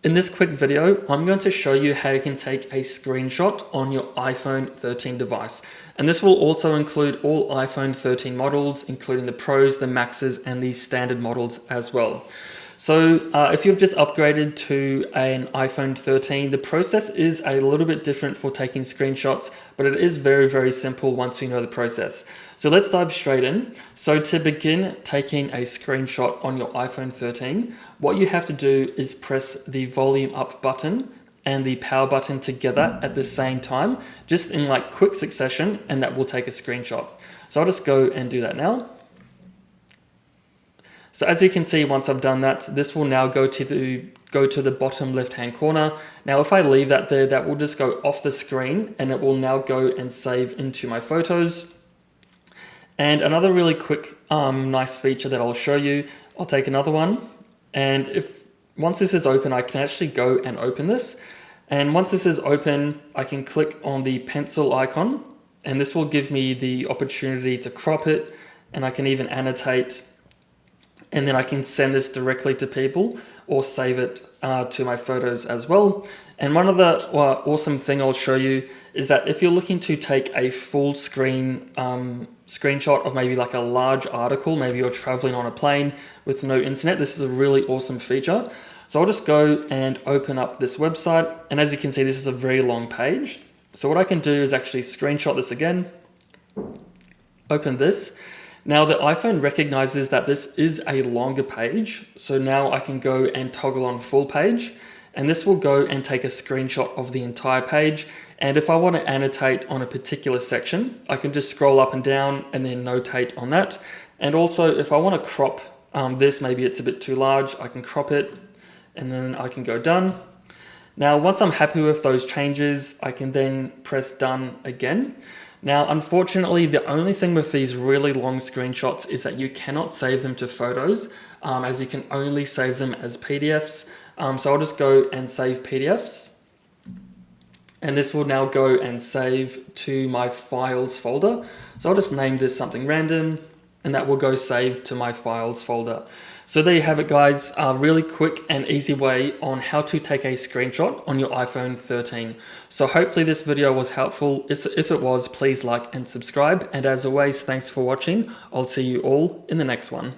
In this quick video, I'm going to show you how you can take a screenshot on your iPhone 13 device. And this will also include all iPhone 13 models, including the Pros, the Maxes, and the standard models as well. So if you've just upgraded to an iPhone 13, the process is a little bit different for taking screenshots, but it is very, very simple once you know the process. So let's dive straight in. So to begin taking a screenshot on your iPhone 13, what you have to do is press the volume up button and the power button together at the same time, just in like quick succession, and that will take a screenshot. So I'll just go and do that now. So as you can see, once I've done that, this will now go to the bottom left-hand corner. Now, if I leave that there, that will just go off the screen and it will now go and save into my photos. And another really quick, nice feature that I'll show you, I'll take another one. And once this is open, I can actually go and open this. And once this is open, I can click on the pencil icon and this will give me the opportunity to crop it, and I can even annotate. And then I can send this directly to people or save it to my photos as well. And one of the awesome thing I'll show you is that if you're looking to take a full screen screenshot of maybe like a large article, maybe you're traveling on a plane with no internet, this is a really awesome feature. So I'll just go and open up this website. And as you can see, this is a very long page. So what I can do is actually screenshot this again, open this. Now the iPhone recognizes that this is a longer page. So now I can go and toggle on full page, and this will go and take a screenshot of the entire page. And if I want to annotate on a particular section, I can just scroll up and down and then notate on that. And also if I want to crop this, maybe it's a bit too large, I can crop it and then I can go done. Now, once I'm happy with those changes, I can then press done again. Now, unfortunately, the only thing with these really long screenshots is that you cannot save them to photos, as you can only save them as PDFs. So I'll just go and save PDFs. And this will now go and save to my files folder. So I'll just name this something random, and that will go save to my files folder. So there you have it, guys, a really quick and easy way on how to take a screenshot on your iPhone 13. So hopefully this video was helpful. If it was, please like and subscribe. And as always, thanks for watching. I'll see you all in the next one.